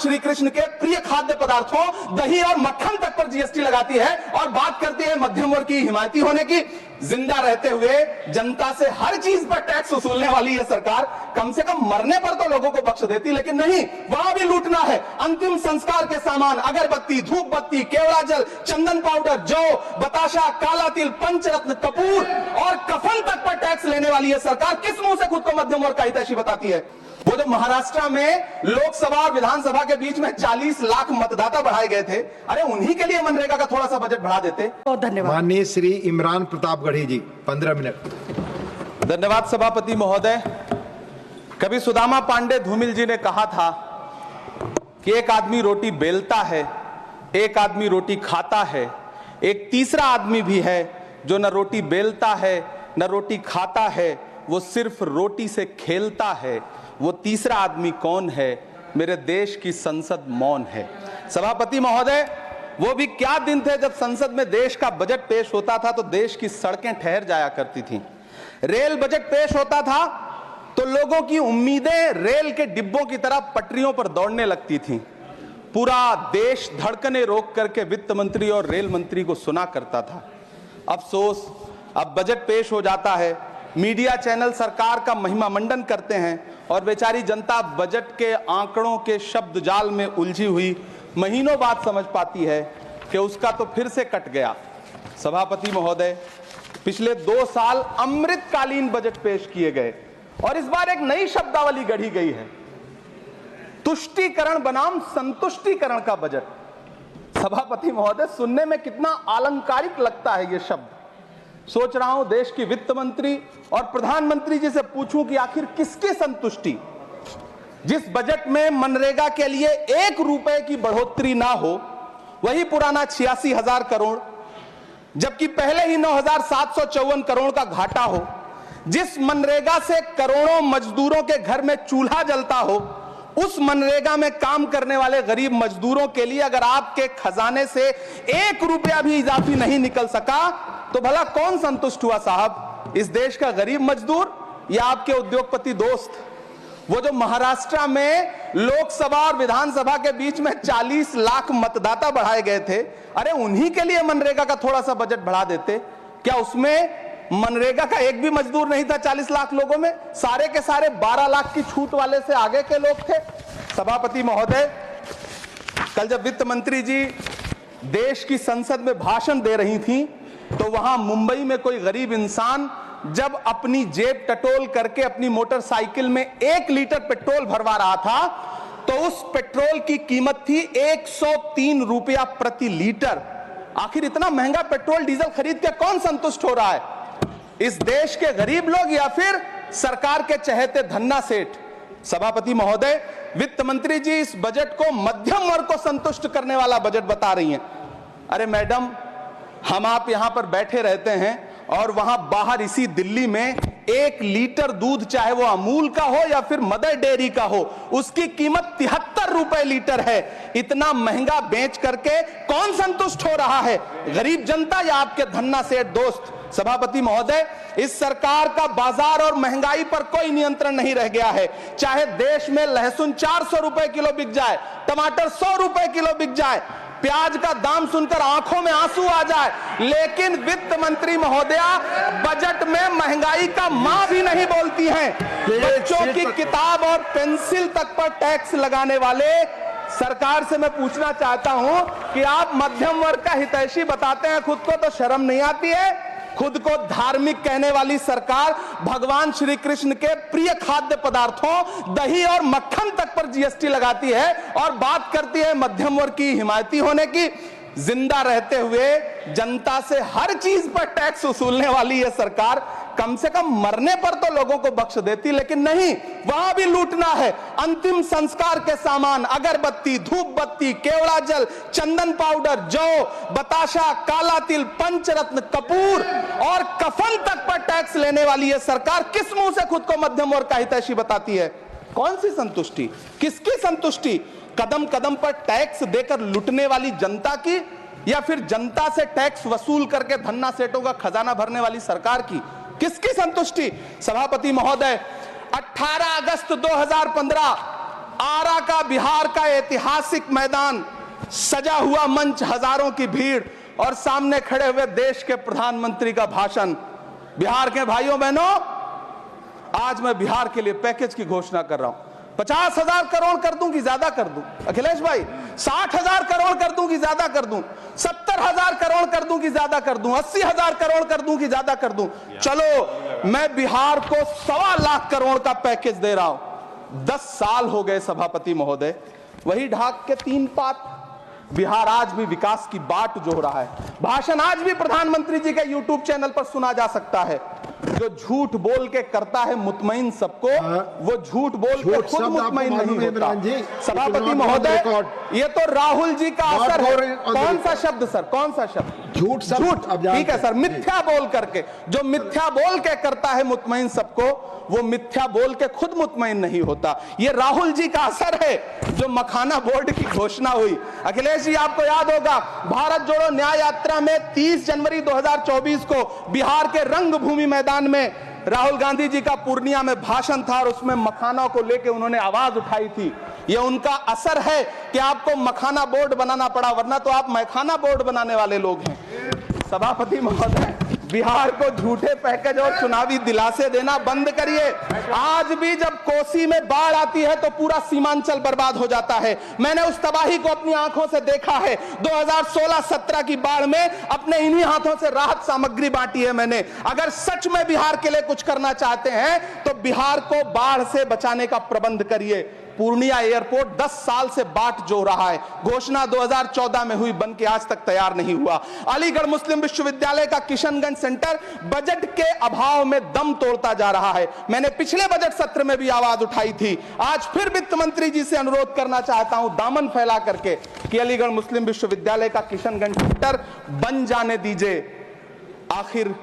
श्री कृष्ण के प्रिय खाद्य पदार्थों दही और मक्खन तक पर जीएसटी लगाती है और बात करती है मध्यम वर्ग की हिमायती होने की। जिंदा रहते हुए जनता से हर चीज पर टैक्स वसूलने वाली यह सरकार कम से कम मरने पर तो लोगों को बख्श देती, लेकिन नहीं, वहां भी लूटना है। अंतिम संस्कार के सामान अगरबत्ती, धूप बत्ती, केवड़ा जल, चंदन पाउडर, जौ, बताशा, काला तिल, पंचरत्न, कपूर और कफन तक पर टैक्स लेने वाली यह सरकार किस मुंह से खुद को मध्यम वर्ग का हितैषी बताती है? वो जो महाराष्ट्र में लोकसभा और विधानसभा के बीच में 40 लाख मतदाता बढ़ाए गए थे, अरे उन्हीं के लिए मनरेगा का थोड़ा सा बजट बढ़ा देते। बहुत धन्यवाद। माननीय श्री इमरान प्रतापगढ़ी जी 15 मिनट। धन्यवाद सभापति महोदय। कभी सुदामा पांडे धूमिल जी ने कहा था कि एक आदमी रोटी बेलता है, एक आदमी रोटी खाता है, एक तीसरा आदमी भी है जो न रोटी बेलता है न रोटी खाता है, वो सिर्फ रोटी से खेलता है। वो तीसरा आदमी कौन है? मेरे देश की संसद मौन है। सभापति महोदय, वो भी क्या दिन थे जब संसद में देश का बजट पेश होता था तो देश की सड़कें ठहर जाया करती थीं। रेल बजट पेश होता था तो लोगों की उम्मीदें रेल के डिब्बों की तरह पटरियों पर दौड़ने लगती थीं। पूरा देश धड़कने रोक करके वित्त मंत्री और रेल मंत्री को सुना करता था। अफसोस, अब बजट पेश हो जाता है, मीडिया चैनल सरकार का महिमा मंडन करते हैं और बेचारी जनता बजट के आंकड़ों के शब्द जाल में उलझी हुई महीनों बाद समझ पाती है कि उसका तो फिर से कट गया। सभापति महोदय, पिछले 2 साल अमृतकालीन बजट पेश किए गए और इस बार एक नई शब्दावली गढ़ी गई है, तुष्टीकरण बनाम संतुष्टीकरण का बजट। सभापति महोदय, सुनने में कितना अलंकारिक लगता है ये शब्द। सोच रहा हूं देश की वित्त मंत्री और प्रधानमंत्री जी से पूछूं कि आखिर किसकी संतुष्टि? जिस बजट में मनरेगा के लिए 1 रुपए की बढ़ोतरी ना हो, वही पुराना 86,000 करोड़, जबकि पहले ही 9,754 करोड़ का घाटा हो, जिस मनरेगा से करोड़ों मजदूरों के घर में चूल्हा जलता हो, उस मनरेगा में काम करने वाले गरीब मजदूरों के लिए अगर आपके खजाने से 1 रुपया भी इजाफी नहीं निकल सका तो भला कौन संतुष्ट हुआ साहब? इस देश का गरीब मजदूर या आपके उद्योगपति दोस्त? वो जो महाराष्ट्र में लोकसभा और विधानसभा के बीच में 40 लाख मतदाता बढ़ाए गए थे, अरे उन्हीं के लिए मनरेगा का थोड़ा सा बजट बढ़ा देते। क्या उसमें मनरेगा का एक भी मजदूर नहीं था 40 लाख लोगों में? सारे के सारे 12 लाख की छूट वाले से आगे के लोग थे। सभापति महोदय, कल जब वित्त मंत्री जी देश की संसद में भाषण दे रही थी तो वहां मुंबई में कोई गरीब इंसान जब अपनी जेब टटोल करके अपनी मोटरसाइकिल में 1 लीटर पेट्रोल भरवा रहा था तो उस पेट्रोल की कीमत थी 103 रुपया प्रति लीटर। आखिर इतना महंगा पेट्रोल डीजल खरीद के कौन संतुष्ट हो रहा है? इस देश के गरीब लोग या फिर सरकार के चहेते धन्ना सेठ? सभापति महोदय, वित्त मंत्री जी इस बजट को मध्यम वर्ग को संतुष्ट करने वाला बजट बता रही हैं। अरे मैडम, हम आप यहां पर बैठे रहते हैं और वहां बाहर इसी दिल्ली में 1 लीटर दूध, चाहे वो अमूल का हो या फिर मदर डेयरी का हो, उसकी कीमत 73 रुपए लीटर है। इतना महंगा बेच करके कौन संतुष्ट हो रहा है? गरीब जनता या आपके धन्ना सेठ दोस्त? सभापति महोदय, इस सरकार का बाजार और महंगाई पर कोई नियंत्रण नहीं रह गया है। चाहे देश में लहसुन 400 रुपए किलो बिक जाए, टमाटर 100 रुपए किलो बिक जाए, प्याज का दाम सुनकर आंखों में आंसू आ जाए, लेकिन वित्त मंत्री महोदया बजट में महंगाई का मां भी नहीं बोलती हैं। बच्चों की किताब और पेंसिल तक पर टैक्स लगाने वाले सरकार से मैं पूछना चाहता हूं कि आप मध्यम वर्ग का हितैषी बताते हैं खुद को, तो शर्म नहीं आती है? खुद को धार्मिक कहने वाली सरकार भगवान श्री कृष्ण के प्रिय खाद्य पदार्थों दही और मक्खन तक पर जीएसटी लगाती है और बात करती है मध्यम वर्ग की हिमायती होने की। जिंदा रहते हुए जनता से हर चीज पर टैक्स वसूलने वाली यह सरकार कम से कम मरने पर तो लोगों को बख्श देती, लेकिन नहीं, वहां भी लूटना है। अंतिम संस्कार के सामान अगरबत्ती, धूप बत्ती, केवड़ा जल, चंदन पाउडर, जौ, बताशा, काला तिल, पंचरत्न, कपूर और कफन तक पर टैक्स लेने वाली यह सरकार किस मुंह से खुद को मध्यम वर्ग का हितैषी बताती है? कौन सी संतुष्टि? किसकी संतुष्टि? कदम कदम पर टैक्स देकर लूटने वाली जनता की या फिर जनता से टैक्स वसूल करके धन्ना सेठों का खजाना भरने वाली सरकार की? किसकी संतुष्टि? सभापति महोदय, 18 अगस्त 2015 आरा का, बिहार का ऐतिहासिक मैदान, सजा हुआ मंच, हजारों की भीड़ और सामने खड़े हुए देश के प्रधानमंत्री का भाषण। बिहार के भाइयों बहनों, आज मैं बिहार के लिए पैकेज की घोषणा कर रहा हूं। 50,000 करोड़ कर दूं कि ज्यादा कर दूं? अखिलेश भाई, 60,000 करोड़ कर दूं कि ज्यादा कर दूं? 70,000 करोड़ कर दूं कि ज्यादा कर दूं? 80,000 करोड़ कर दूं कि ज्यादा कर दूं? चलो, मैं बिहार को 1.25 लाख करोड़ का पैकेज दे रहा हूं। 10 साल हो गए सभापति महोदय, वही ढाक के 3 पात। बिहार आज भी विकास की बाट जो रहा है। भाषण आज भी प्रधानमंत्री जी के यूट्यूब चैनल पर सुना जा सकता है। जो झूठ बोल के करता है मुतमईन सबको, वो झूठ बोल के खुद मुतमईन नहीं होता। सभापति महोदय, ये तो राहुल जी का असर है। कौन सा शब्द सर, कौन सा शब्द? झूठ। ठीक है सर, मिथ्या बोल करके, जो मिथ्या बोल के करता है मुतमईन सबको, वो मिथ्या बोल के खुद मुतमईन नहीं होता। ये राहुल जी का असर है। जो मखाना बोर्ड की घोषणा हुई, अखिलेश जी आपको याद होगा, भारत जोड़ो न्याय यात्रा में 30 जनवरी 2024 को बिहार के रंगभूमि मैदान में राहुल गांधी जी का पूर्णिया में भाषण था और उसमें मखाना को लेकर उन्होंने आवाज उठाई थी। ये उनका असर है कि आपको मखाना बोर्ड बनाना पड़ा, वरना तो आप मैखाना बोर्ड बनाने वाले लोग हैं। सभापति महोदय, बिहार को झूठे पैकेज और चुनावी दिलासे देना बंद करिए। आज भी जब कोसी में बाढ़ आती है तो पूरा सीमांचल बर्बाद हो जाता है। मैंने उस तबाही को अपनी आंखों से देखा है। 2016-17 की बाढ़ में अपने इन्हीं हाथों से राहत सामग्री बांटी है मैंने। अगर सच में बिहार के लिए कुछ करना चाहते हैं तो बिहार को बाढ़ से बचाने का प्रबंध करिए। पूर्णिया एयरपोर्ट 10 साल से बाट जो रहा है, घोषणा 2014 में हुई, बन के आज तक तैयार नहीं हुआ। अलीगढ़ मुस्लिम विश्वविद्यालय का किशनगंज सेंटर बजट के अभाव में दम तोड़ता जा रहा है। मैंने पिछले बजट सत्र में भी आवाज उठाई थी। आज फिर वित्त मंत्री जी से अनुरोध करना चाहता हूं, दामन फैला करके, कि अलीगढ़ मुस्लिम विश्वविद्यालय का किशनगंज सेंटर बन जाने दीजिए। आखिर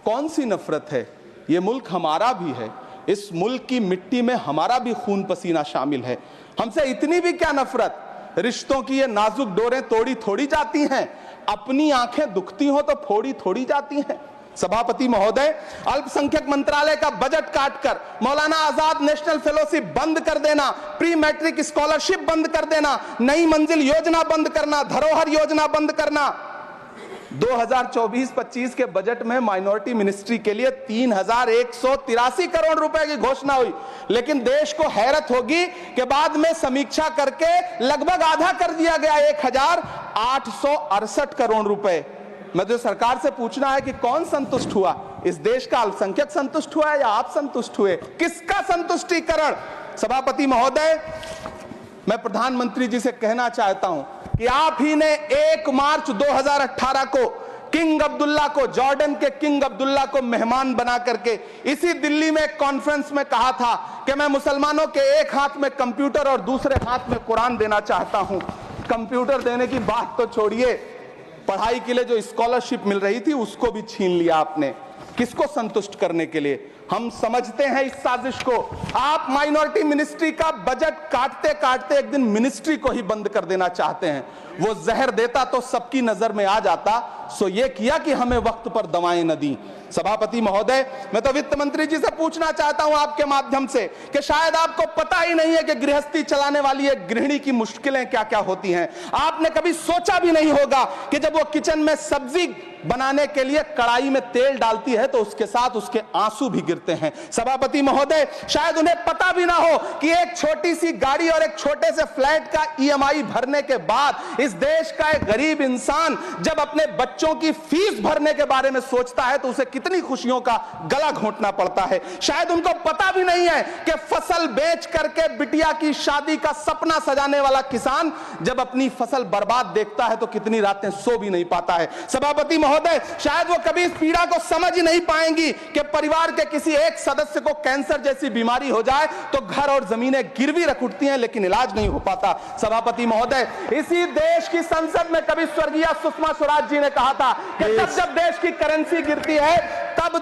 कौन सी नफरत है? यह मुल्क हमारा भी है। इस मुल्क की मिट्टी में हमारा भी खून पसीना शामिल है। हमसे इतनी भी क्या नफरत? रिश्तों की ये नाजुक डोरें तोड़ी थोड़ी जाती हैं। अपनी आंखें दुखती हो तो फोड़ी थोड़ी जाती हैं। सभापति महोदय, अल्पसंख्यक मंत्रालय का बजट काटकर मौलाना आजाद नेशनल फेलोशिप बंद कर देना, प्री मैट्रिक स्कॉलरशिप बंद कर देना, नई मंजिल योजना बंद करना, धरोहर योजना बंद करना। 2024-25 के बजट में माइनॉरिटी मिनिस्ट्री के लिए 3,183 करोड़ रुपए की घोषणा हुई, लेकिन देश को हैरत होगी कि बाद में समीक्षा करके लगभग आधा कर दिया गया, 1,868 करोड़ रुपए। मैं तो सरकार से पूछना है कि कौन संतुष्ट हुआ? इस देश का अल्पसंख्यक संतुष्ट हुआ या आप संतुष्ट हुए? किसका संतुष्टिकरण? सभापति महोदय, मैं प्रधानमंत्री जी से कहना चाहता हूं कि आप ही ने 1 मार्च 2018 को किंग अब्दुल्ला को, जॉर्डन के किंग अब्दुल्ला को मेहमान बना करके इसी दिल्ली में एक कॉन्फ्रेंस में कहा था कि मैं मुसलमानों के एक हाथ में कंप्यूटर और दूसरे हाथ में कुरान देना चाहता हूं। कंप्यूटर देने की बात तो छोड़िए, पढ़ाई के लिए जो स्कॉलरशिप मिल रही थी उसको भी छीन लिया आपने। किसको संतुष्ट करने के लिए? हम समझते हैं इस साजिश को। आप माइनॉरिटी मिनिस्ट्री का बजट काटते काटते एक दिन मिनिस्ट्री को ही बंद कर देना चाहते हैं। वो जहर देता तो सबकी नजर में आ जाता, सो ये किया कि हमें वक्त पर दवाएं न दी। सभापति महोदय, मैं तो वित्त मंत्री जी से पूछना चाहता हूं आपके माध्यम से कि शायद आपको पता ही नहीं है कि गृहस्थी चलाने वाली एक गृहिणी की मुश्किलें क्या क्या होती हैं। आपने कभी सोचा भी नहीं होगा कि जब वो किचन में सब्जी बनाने के लिए कढ़ाई में तेल डालती है तो उसके साथ उसके आंसू भी गिरते हैं। सभापति महोदय, शायद उन्हें पता भी ना हो कि एक छोटी सी गाड़ी और एक छोटे से फ्लैट का EMI भरने के बाद इस देश का एक गरीब इंसान जब अपने बच्चों की फीस भरने के बारे में सोचता है तो उसे कितनी खुशियों का गला घोंटना पड़ता है। शायद उनको पता भी नहीं है कि फसल बेच करके बिटिया की शादी का सपना सजाने वाला किसान जब अपनी फसल बर्बाद देखता है तो कितनी रातें सो भी नहीं पाता है। सभापति महोदय, शायद वो कभी इस पीड़ा को समझ ही नहीं पाएंगी कि परिवार के किसी एक सदस्य को कैंसर जैसी बीमारी हो जाए तो घर और जमीनें गिरवी रख उठती हैं लेकिन इलाज नहीं हो पाता। सभापति महोदय, इसी देश की संसद में कभी स्वर्गीय सुषमा स्वराज जी ने कहा था कि जब देश की करेंसी गिरती है तब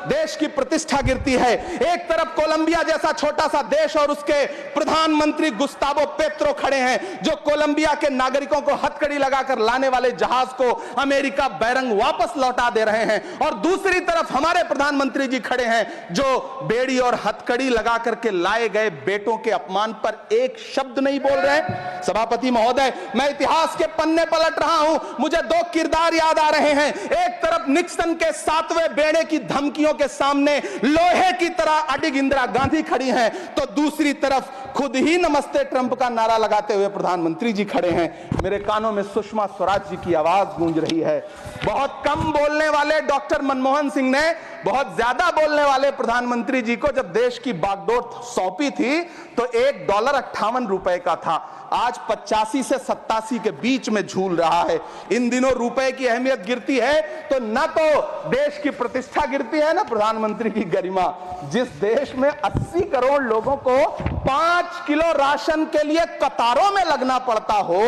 देश की प्रतिष्ठा गिरती है। एक तरफ कोलंबिया जैसा छोटा सा देश और उसके प्रधानमंत्री गुस्तावो पेत्रो खड़े हैं, जो कोलंबिया के नागरिकों को हथकड़ी लगाकर लाने वाले जहाज को अमेरिका बैरंग वापस लौटा दे रहे हैं, और दूसरी तरफ हमारे प्रधानमंत्री जी खड़े हैं जो बेड़ी और हथकड़ी लगा करके लाए गए बेटों के अपमान पर एक शब्द नहीं बोल रहे। सभापति महोदय, मैं इतिहास के पन्ने पलट रहा हूं, मुझे दो किरदार याद आ रहे हैं। एक तरफ निक्सन के 7वें बेड़े की धमकियों के सामने लोहे की तरह अडिग इंदिरा गांधी खड़ी हैं, तो दूसरी तरफ खुद ही नमस्ते ट्रंप का नारा लगाते हुए प्रधानमंत्री जी खड़े हैं। मेरे कानों में सुषमा स्वराज जी की आवाज गूंज रही है। बहुत कम बोलने वाले डॉक्टर मनमोहन सिंह ने बहुत ज्यादा बोलने वाले प्रधानमंत्री जी को जब देश की बागडोर सौंपी थी तो $1.58 का था, आज 85 से 87 के बीच में झूल रहा है। इन दिनों रुपए की अहमियत गिरती है तो न तो देश की प्रतिष्ठा गिरती है, ना प्रधानमंत्री की गरिमा। जिस देश में 80 करोड़ लोगों को 5 किलो राशन के लिए कतारों में लगना पड़ता हो,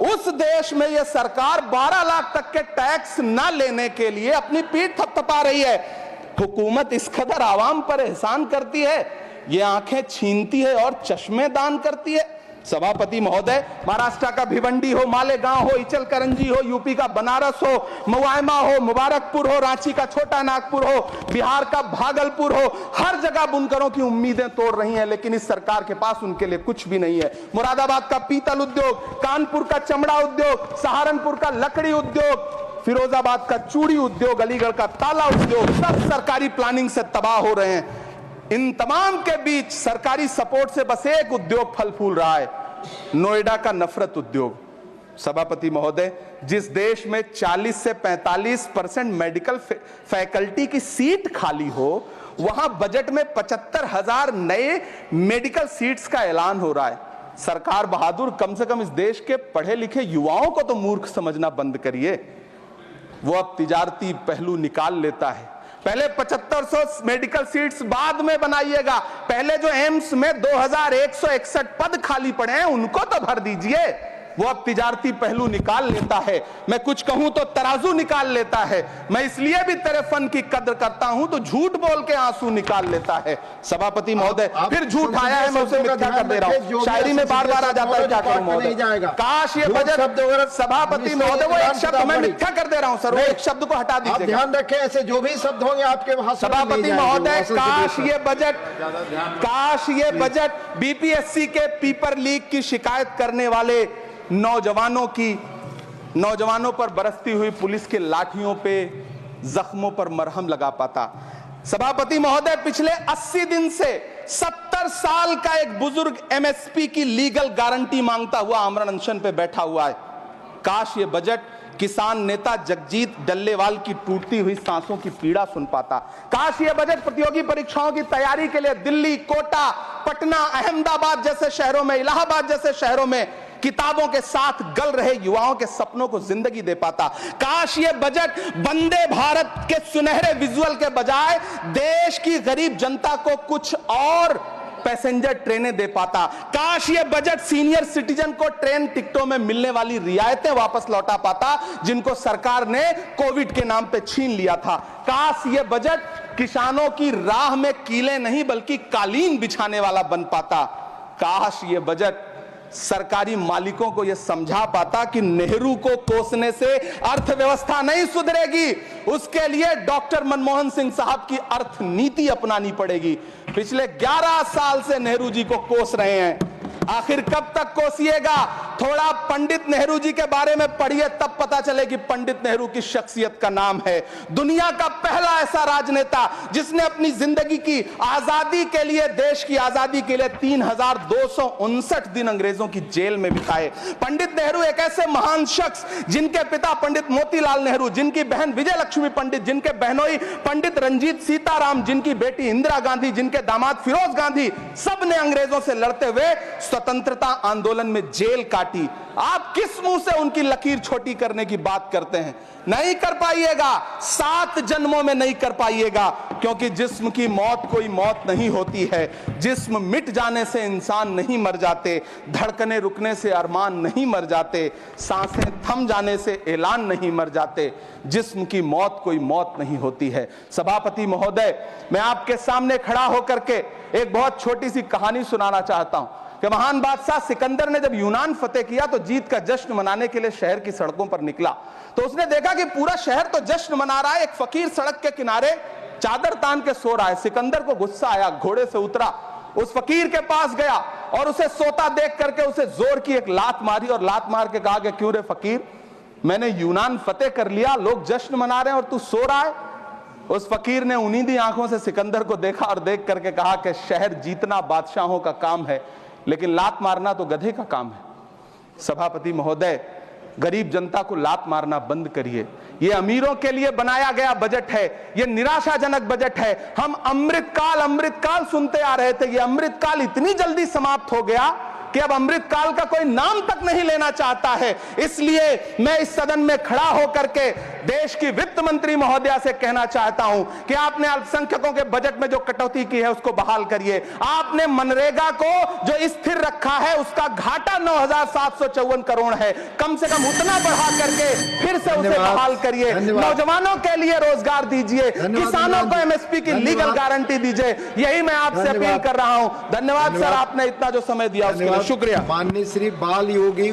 उस देश में यह सरकार 12 लाख तक के टैक्स न लेने के लिए अपनी पीठ थपथपा रही है। हुकूमत इस कदर आवाम पर एहसान करती है, ये आंखें छीनती है और चश्मे दान करती है। सभापति महोदय, महाराष्ट्र का भिवंडी हो, मालेगांव हो, इचल करंजी हो, यूपी का बनारस हो, मुआयमा हो, मुबारकपुर हो, रांची का छोटा नागपुर हो, बिहार का भागलपुर हो, हर जगह बुनकरों की उम्मीदें तोड़ रही हैं, लेकिन इस सरकार के पास उनके लिए कुछ भी नहीं है। मुरादाबाद का पीतल उद्योग, कानपुर का चमड़ा उद्योग, सहारनपुर का लकड़ी उद्योग, फिरोजाबाद का चूड़ी उद्योग, अलीगढ़ का ताला उद्योग, सब सरकारी प्लानिंग से तबाह हो रहे हैं। इन तमाम के बीच सरकारी सपोर्ट से बस एक उद्योग फल फूल रहा है, नोएडा का नफरत उद्योग। सभापति महोदय, जिस देश में 40 से 45% मेडिकल फैकल्टी की सीट खाली हो, वहां बजट में 75,000 नए मेडिकल सीट्स का ऐलान हो रहा है। सरकार बहादुर, कम से कम इस देश के पढ़े लिखे युवाओं को तो मूर्ख समझना बंद करिए। वो अब तिजारती पहलू निकाल लेता है। पहले 7500 मेडिकल सीट्स बाद में बनाइएगा, पहले जो एम्स में 2161 पद खाली पड़े हैं उनको तो भर दीजिए। वो अब तिजारती पहलू निकाल लेता है, मैं कुछ कहूं तो तराजू निकाल लेता है। मैं इसलिए भी तेरे फन की कद्र करता हूं तो झूठ बोल के आंसू निकाल लेता है। सभापति महोदय, फिर झूठ आया है, मैं उसे मिथ्या कर दे रहा हूं। शायरी में बार बार आ जाता है, क्या करूं महोदय। काश ये बजट, सभापति महोदय, वो एक शब्द मैं मिथ्या कर दे रहा हूं सर, वो एक शब्द को हटा दीजिए। ध्यान रखें, ऐसे जो भी शब्द होंगे आपके वहां। सभापति महोदय, काश ये बजट बीपीएससी के पेपर लीक की शिकायत करने वाले नौजवानों पर बरसती हुई पुलिस के लाठियों पे, जख्मों पर मरहम लगा पाता। सभापति महोदय, पिछले 80 दिन से 70 साल का एक बुजुर्ग एमएसपी की लीगल गारंटी मांगता हुआ आमरण अनशन पे बैठा हुआ है। काश ये बजट किसान नेता जगजीत डल्लेवाल की टूटती हुई सांसों की पीड़ा सुन पाता। काश ये बजट प्रतियोगी परीक्षाओं की तैयारी के लिए दिल्ली, कोटा, पटना, अहमदाबाद जैसे शहरों में, इलाहाबाद जैसे शहरों में किताबों के साथ गल रहे युवाओं के सपनों को जिंदगी दे पाता। काश ये बजट वंदे भारत के सुनहरे विजुअल के बजाय देश की गरीब जनता को कुछ और पैसेंजर ट्रेनें दे पाता। काश ये बजट सीनियर सिटीजन को ट्रेन टिकटों में मिलने वाली रियायतें वापस लौटा पाता, जिनको सरकार ने कोविड के नाम पे छीन लिया था। काश ये बजट किसानों की राह में कीले नहीं बल्कि कालीन बिछाने वाला बन पाता। काश ये बजट सरकारी मालिकों को यह समझा पाता कि नेहरू को कोसने से अर्थव्यवस्था नहीं सुधरेगी, उसके लिए डॉक्टर मनमोहन सिंह साहब की अर्थ नीति अपनानी पड़ेगी। पिछले 11 साल से नेहरू जी को कोस रहे हैं, आखिर कब तक कोसिएगा? थोड़ा पंडित नेहरू जी के बारे में पढ़िए, तब पता चले कि पंडित नेहरू की शख्सियत का नाम है। दुनिया का पहला ऐसा राजनेता जिसने अपनी जिंदगी की आजादी के लिए, देश की आजादी के लिए 3259 दिन अंग्रेजों की जेल में बिताए। पंडित नेहरू एक ऐसे महान शख्स जिनके पिता पंडित मोतीलाल नेहरू, जिनकी बहन विजय लक्ष्मी पंडित, जिनके बहनोई पंडित रंजीत सीताराम, जिनकी बेटी इंदिरा गांधी, जिनके दामाद फिरोज गांधी, सब ने अंग्रेजों से लड़ते हुए स्वतंत्रता आंदोलन में जेल काटी। काटी। आप किस मुंह से उनकी लकीर छोटी करने की बात करते हैं? नहीं कर पाइएगा, 7 जन्मों में नहीं कर पाइएगा, क्योंकि जिस्म की मौत कोई मौत नहीं होती है। जिस्म मिट जाने से इंसान नहीं मर जाते, धड़कने रुकने से अरमान नहीं मर जाते, सांसें थम जाने से ऐलान नहीं मर जाते। जिस्म की मौत कोई मौत नहीं होती है। सभापति महोदय, मैं आपके सामने खड़ा होकर के एक बहुत छोटी सी कहानी सुनाना चाहता हूं कि महान बादशाह सिकंदर ने जब यूनान फतेह किया तो जीत का जश्न मनाने के लिए शहर की सड़कों पर निकला। तो उसने देखा कि पूरा शहर तो जश्न मना रहा है, एक फकीर सड़क के किनारे चादर तान के सो रहा है। सिकंदर को गुस्सा आया, घोड़े से उतरा, उस फकीर के पास गया और उसे सोता देख करके उसे जोर की एक लात मारी और लात मार के कहा कि क्यों रे फकीर, मैंने यूनान फतेह कर लिया, लोग जश्न मना रहे हैं और तू सो रहा है। उस फकीर ने उन्नीदी आंखों से सिकंदर को देखा और देख करके कहा कि शहर जीतना बादशाहों का काम है, लेकिन लात मारना तो गधे का काम है। सभापति महोदय, गरीब जनता को लात मारना बंद करिए। ये अमीरों के लिए बनाया गया बजट है, ये निराशाजनक बजट है। हम अमृतकाल सुनते आ रहे थे, ये अमृतकाल इतनी जल्दी समाप्त हो गया कि अब अमृतकाल का कोई नाम तक नहीं लेना चाहता है। इसलिए मैं इस सदन में खड़ा होकर के देश की वित्त मंत्री महोदया से कहना चाहता हूं कि आपने अल्पसंख्यकों के बजट में जो कटौती की है उसको बहाल करिए। आपने मनरेगा को जो स्थिर रखा है उसका घाटा 9,754 करोड़ है, कम से कम उतना बढ़ा करके फिर से उसे बहाल करिए। नौजवानों के लिए रोजगार दीजिए, किसानों को एमएसपी की लीगल गारंटी दीजिए। यही मैं आपसे अपील कर रहा हूं। धन्यवाद सर, आपने इतना जो समय दिया उसके लिए शुक्रिया। माननीय श्री बाल योगी